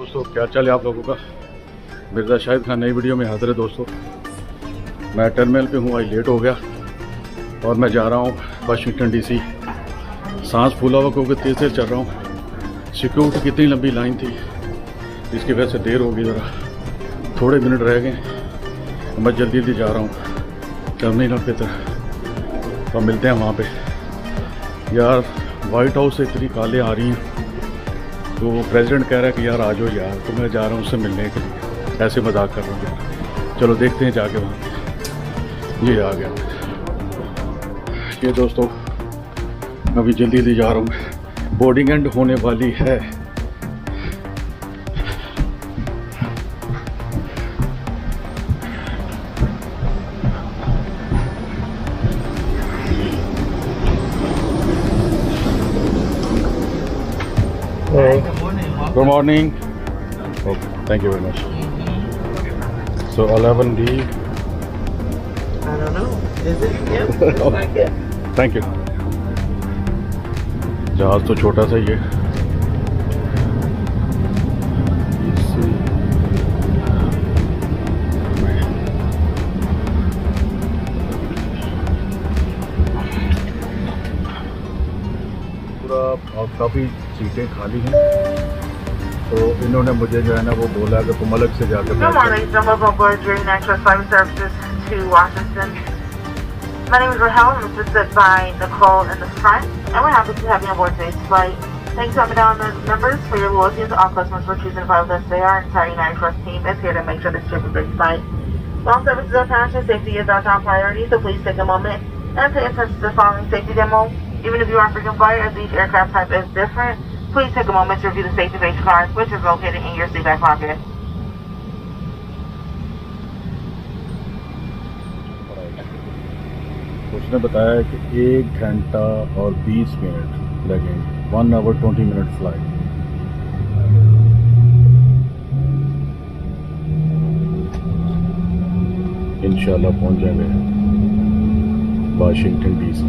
दोस्तों, क्या चल है आप लोगों का। मिर्ज़ा शाहिद खान नई वीडियो में हाजिर है। दोस्तों मैं टर्मिनल पे हूँ, आज लेट हो गया और मैं जा रहा हूँ वाशिंगटन डीसी। सांस फूला हुआ क्योंकि तेज़ तेज़ चल रहा हूँ। सिक्योरिटी की इतनी लंबी लाइन थी, इसकी वजह से देर हो गई, ज़रा थोड़े मिनट रह गए। मैं जल्दी जल्दी जा रहा हूँ टर्मिनल पे तो मिलते हैं वहाँ पे। यार वाइट हाउस से इतनी कॉलें आ रही हैं, तो प्रेसिडेंट कह रहा है कि यार आ जाओ यार, तो मैं जा रहा हूँ उससे मिलने के लिए। ऐसे मजाक कर रहा हूँ यार। चलो देखते हैं जाके वहाँ पे। ये आ गया ये दोस्तों, अभी जल्दी जल्दी जा रहा हूँ। बोर्डिंग एंड होने वाली है। Good morning. Okay, thank you very much. So 11D. I don't know. Is it? Yep. Looks like it. Thank you. जहाज तो छोटा सा ही है। पूरा काफ़ी सीटें खाली हैं, तो इन्होंने मुझे जो है ना वो बोला कि तुम अलग से जाकर। Good morning, Jumbo Board during National Flight Services to Washington. My name is Rahel. I'm assisted by Nicole in the front, and we're happy to have you on board today's flight. Thanks for coming down the numbers for your loyalty to all customers for choosing to fly with us. They are entire United Trust team is here to make sure this trip is a great flight. Long services are passion, safety is our top priority, so please take a moment and pay attention to the following safety demo. Even if you are a frequent flyer, as each aircraft type is different, please take a moment to review the safety base card, which is located in your seat back pocket. उसने बताया कि 1 घंटा और 20 minute लगेंगे। 1 hour 20 minute flight. इंशाल्लाह पहुंच जाएंगे Washington DC.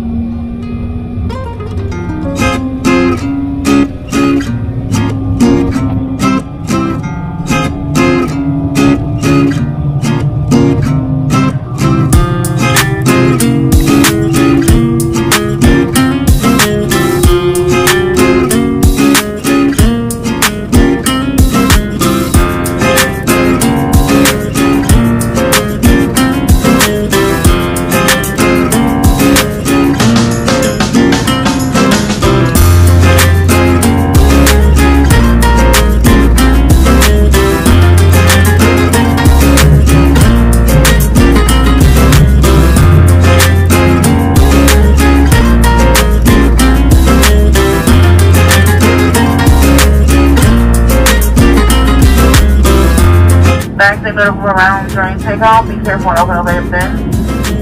Bags they move around during takeoff. Be careful and open overhead bins.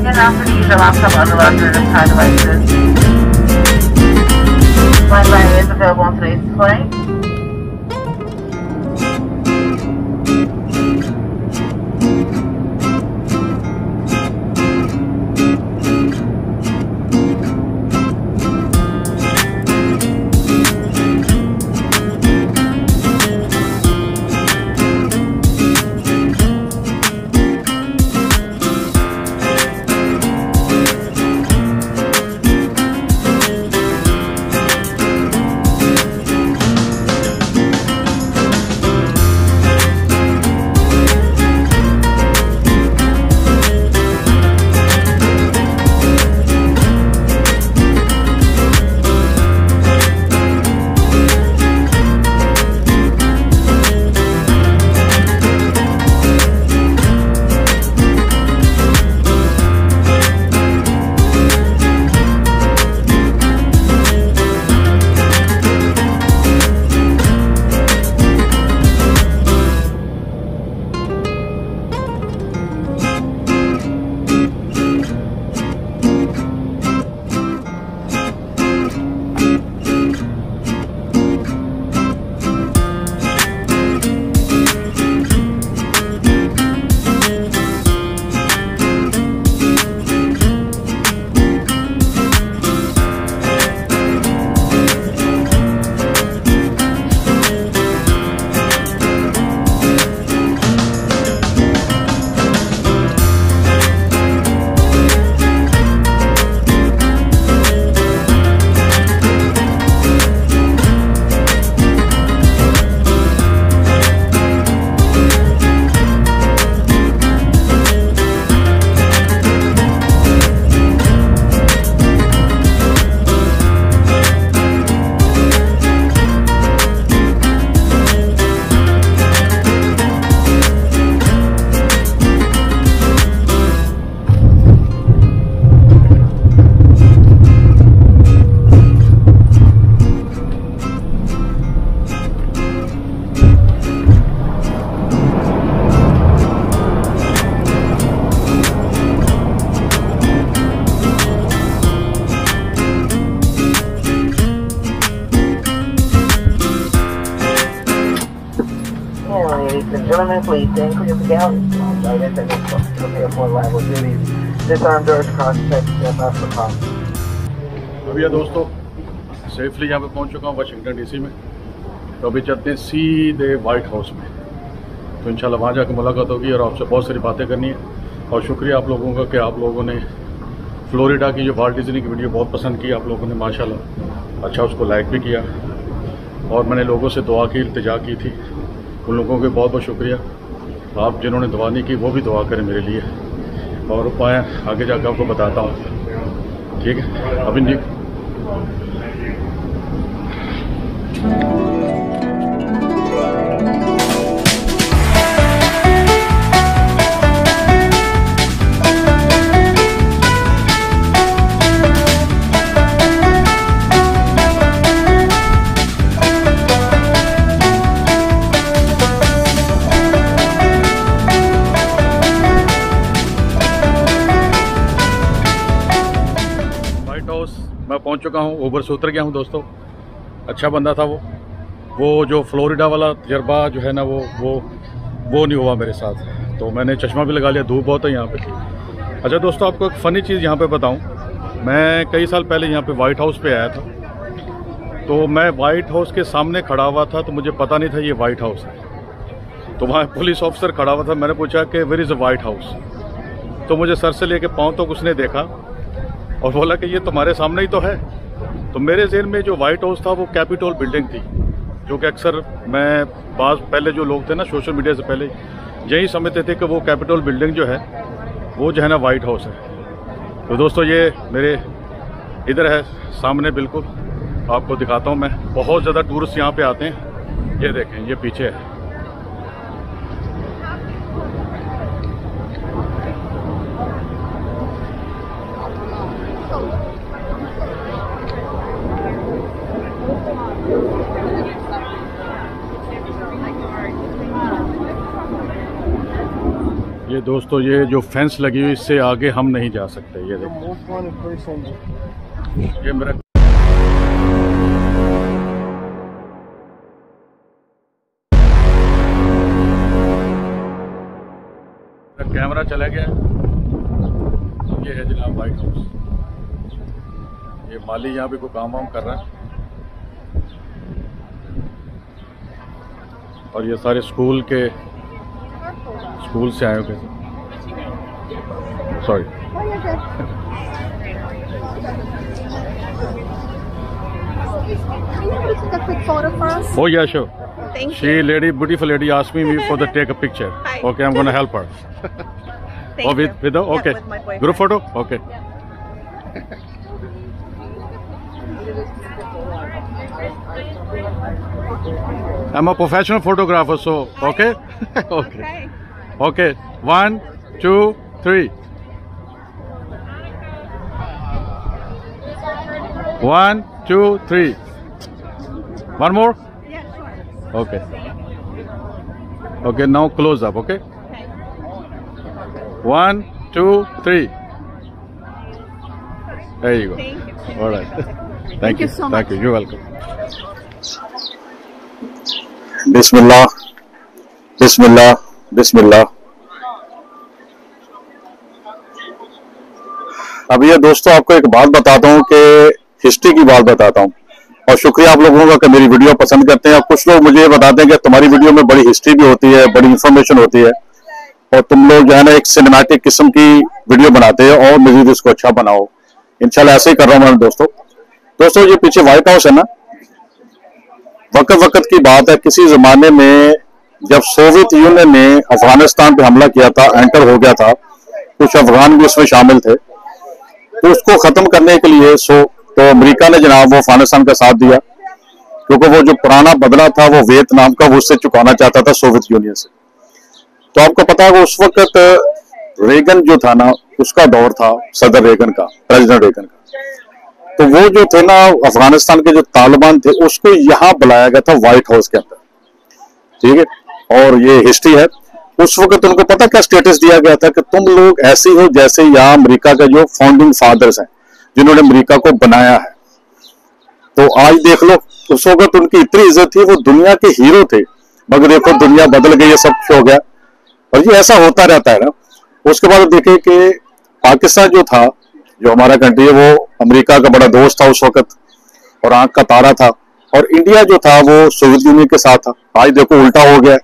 And after to use your laptop or other larger kind devices. Wi-Fi is available on today's flight. And ladies and gentlemen, please stand clear of the galley. Ladies and gentlemen, prepare for arrival duties. Disarm doors across section of the car. अभी दोस्तों safely यहाँ पे पहुँच चुका हूँ Washington DC में। तो अभी चलते हैं सीधे वाइट हाउस में। तो इंशाल्लाह वहाँ जाकर मुलाकात होगी और आपसे बहुत सारी बातें करनी है। और शुक्रिया आप लोगों का कि आप लोगों ने फ्लोरिडा की जो वाल्ट डिज्नी की वीडियो बहुत पसंद की। आप लोगों ने माशाल्लाह अच्छा उसको लाइक भी किया और मैंने लोगों से दुआ की इल्तिजा की थी। उन लोगों को बहुत बहुत शुक्रिया। आप जिन्होंने दुआ नहीं की वो भी दुआ करें मेरे लिए और उपाय आगे जाकर आपको बताता हूँ। ठीक है, अभी नहीं मैं पहुंच चुका हूं। ऊबर से उतर गया हूं दोस्तों। अच्छा बंदा था वो जो फ्लोरिडा वाला तजर्बा जो है ना वो नहीं हुआ मेरे साथ। तो मैंने चश्मा भी लगा लिया, धूप बहुत है यहाँ पे। अच्छा दोस्तों, आपको एक फ़नी चीज़ यहाँ पे बताऊं। मैं कई साल पहले यहाँ पे वाइट हाउस पे आया था। तो मैं वाइट हाउस के सामने खड़ा हुआ था तो मुझे पता नहीं था ये वाइट हाउस है। तो वहाँ पुलिस ऑफिसर खड़ा हुआ था। मैंने पूछा कि where is a White House. तो मुझे सर से लेके पाँव तक उसने देखा और बोला कि ये तुम्हारे सामने ही तो है। तो मेरे ज़हन में जो वाइट हाउस था वो कैपिटल बिल्डिंग थी, जो कि अक्सर मैं पहले जो लोग थे ना सोशल मीडिया से पहले यही समझते थे कि वो कैपिटल बिल्डिंग जो है वो जो है ना वाइट हाउस है। तो दोस्तों ये मेरे इधर है सामने, बिल्कुल आपको दिखाता हूँ मैं। बहुत ज़्यादा टूरिस्ट यहाँ पे आते हैं। ये देखें, ये पीछे है। ये दोस्तों ये जो फेंस लगी हुई इससे आगे हम नहीं जा सकते। ये देखो, ये मेरा कैमरा चला गया। ये है जनाब वाइट हाउस। ये माली यहाँ पे कोई काम वाम कर रहा है और ये सारे स्कूल से आए हो। Sorry, oh yeah, sure. Thank She you. beautiful lady asked me for the take a picture. Hi. Okay, I'm gonna help her. Thank Oh, you. with the Yeah, okay. with my boyfriend. Group photo? Okay. I'm a professional photographer, so okay. Okay. Okay. 1, 2, 3. 1, 2, 3. One more? Yeah, sure. Okay. Okay, now close up, okay? 1, 2, 3. There you go. Thank you. All right. Thank you so much. Thank you. You're welcome. Bismillah. Bismillah. Bismillah. अब ये दोस्तों आपको एक बात बताता हूँ कि history की बात बताता हूँ। और शुक्रिया आप लोगों का कि मेरी वीडियो पसंद करते हैं। और कुछ लोग मुझे ये बताते हैं कि तुम्हारी वीडियो में बड़ी हिस्ट्री भी होती है, बड़ी इंफॉर्मेशन होती है और तुम लोग जो है ना एक सिनेमैटिक किस्म की वीडियो बनाते हो और मजीद इसको अच्छा बनाओ। इंशाल्लाह ऐसे ही कर रहा हूँ मैं दोस्तों। ये पीछे व्हाइट हाउस है ना, वक्त की बात है। किसी जमाने में जब सोवियत यूनियन ने अफगानिस्तान पे हमला किया था, एंटर हो गया था, कुछ अफगान भी उसमें शामिल थे, तो उसको खत्म करने के लिए तो अमेरिका ने जनाब वो अफगानिस्तान का साथ दिया, क्योंकि वो जो पुराना बदला था वो वियतनाम का वो उससे चुकाना चाहता था सोवियत यूनियन से। तो आपको पता है उस वक्त रेगन जो था ना, उसका दौर था, सदर रेगन का, प्रेसिडेंट रेगन का। तो वो जो थे ना अफगानिस्तान के जो तालिबान थे उसको यहाँ बुलाया गया था व्हाइट हाउस के अंदर, ठीक है। और ये हिस्ट्री है। उस वक्त उनको पता क्या स्टेटस दिया गया था कि तुम लोग ऐसे हो जैसे यहाँ अमेरिका का जो फाउंडिंग फादर्स हैं जिन्होंने अमेरिका को बनाया है। तो आज देख लो, उस वक्त उनकी इतनी इज्जत थी, वो दुनिया के हीरो थे। मगर देखो दुनिया बदल गई है, सब कुछ हो गया और ये ऐसा होता रहता है ना। उसके बाद देखे कि पाकिस्तान जो था, जो हमारा कंट्री है, वो अमेरिका का बड़ा दोस्त था उस वक्त और आंख का तारा था, और इंडिया जो था वो सोवियत यूनियन के साथ था। आज देखो उल्टा हो गया।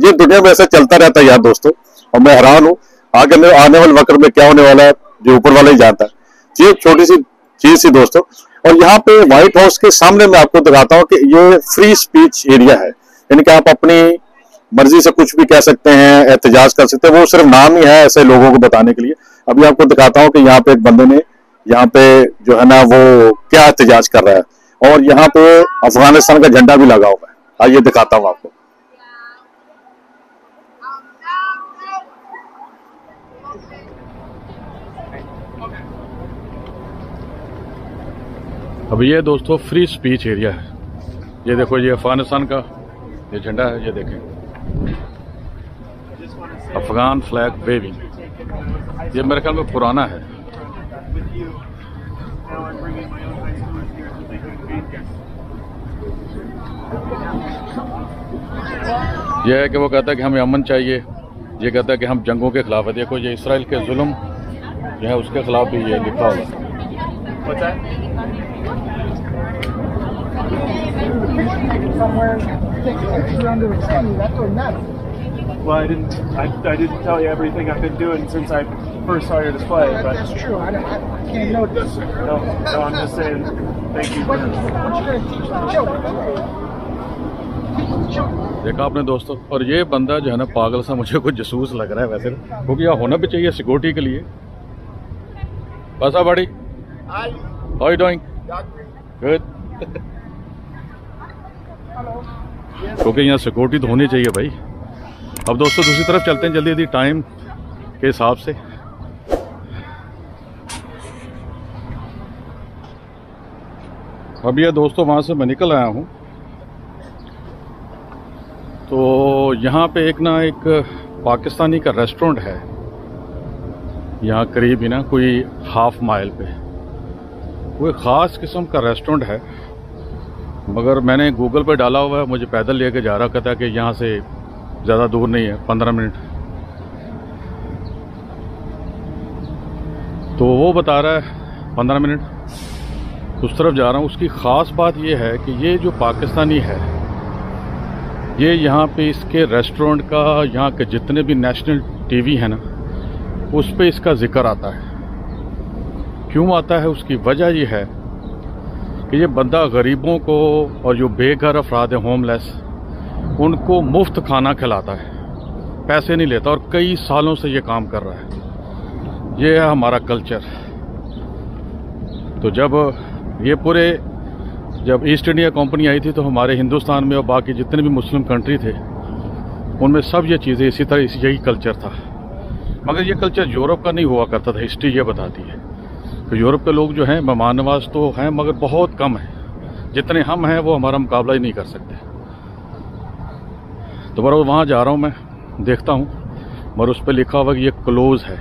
ये दुनिया में ऐसा चलता रहता है यार दोस्तों, और मैं हैरान हूँ आगे आने वाले वक्त में क्या होने वाला है, जो ऊपर वाला ही जानता है। ये छोटी सी चीज थी दोस्तों। और यहाँ पे व्हाइट हाउस के सामने मैं आपको दिखाता हूँ कि ये फ्री स्पीच एरिया है, यानी कि आप अपनी मर्जी से कुछ भी कह सकते हैं, एहतजाज कर सकते हैं। वो सिर्फ नाम ही है ऐसे लोगों को बताने के लिए। अभी आपको दिखाता हूँ कि यहाँ पे एक बंदे ने यहाँ पे जो है ना वो क्या एहतजाज कर रहा है, और यहाँ पे अफगानिस्तान का झंडा भी लगा हुआ है। आइए दिखाता हूँ आपको। अब ये दोस्तों फ्री स्पीच एरिया है। ये देखो, ये अफगानिस्तान का ये झंडा है, ये देखें, अफगान फ्लैग वेविंग। ये मेरे ख्याल में पुराना है। यह है कि वो कहता है कि हमें अमन चाहिए, ये कहता है कि हम जंगों के खिलाफ है। देखो ये इसराइल के जुल्म जो है उसके खिलाफ भी ये लिखा होगा। Well, I didn't tell you everything I've been doing since I first saw your display. But that's true. I can't notice. No, I'm just saying thank you. What you gonna teach the children? देखा आपने दोस्तों। और ये बंदा जो है ना पागल सा मुझे कुछ जसूस लग रहा है वैसे, क्योंकि यहाँ होना भी चाहिए सिक्योरिटी के लिए। What's up, buddy? Hi. How are you doing? Good. क्योंकि यहाँ सिक्योरिटी तो होनी चाहिए भाई। अब दोस्तों दूसरी तरफ चलते हैं जल्दी जल्दी टाइम के हिसाब से। अब ये दोस्तों वहाँ से मैं निकल आया हूँ, तो यहाँ पे एक पाकिस्तानी का रेस्टोरेंट है, यहाँ करीब ही ना कोई हाफ माइल पे। कोई ख़ास किस्म का रेस्टोरेंट है, मगर मैंने गूगल पे डाला हुआ है, मुझे पैदल लेके जा रहा कहता कि यहाँ से ज़्यादा दूर नहीं है, 15 मिनट। तो वो बता रहा है 15 मिनट। उस तरफ जा रहा हूँ। उसकी ख़ास बात ये है कि ये जो पाकिस्तानी है, ये यहाँ पे इसके रेस्टोरेंट का, यहाँ के जितने भी नेशनल टीवी है ना, उस पे इसका जिक्र आता है। क्यों आता है? उसकी वजह ये है कि ये बंदा गरीबों को और जो बेघर अफराद हैं, होमलेस, उनको मुफ्त खाना खिलाता है, पैसे नहीं लेता, और कई सालों से ये काम कर रहा है। ये है हमारा कल्चर। तो जब ईस्ट इंडिया कंपनी आई थी, तो हमारे हिंदुस्तान में और बाकी जितने भी मुस्लिम कंट्री थे, उनमें सब ये चीज़ें इसी तरह, यही कल्चर था। मगर ये कल्चर यूरोप का नहीं हुआ करता था। हिस्ट्री ये बताती है कि यूरोप के लोग जो हैं मेहमान नवाज तो हैं, मगर बहुत कम है। जितने हम हैं वो हमारा मुकाबला ही नहीं कर सकते। तो बराबर वहाँ जा रहा हूँ मैं, देखता हूँ, मगर उस पर लिखा हुआ कि ये क्लोज़ है।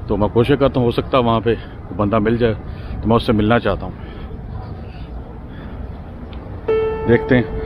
तो मैं कोशिश करता हूँ, हो सकता है वहाँ पे बंदा मिल जाए, तो मैं उससे मिलना चाहता हूँ। देखते हैं।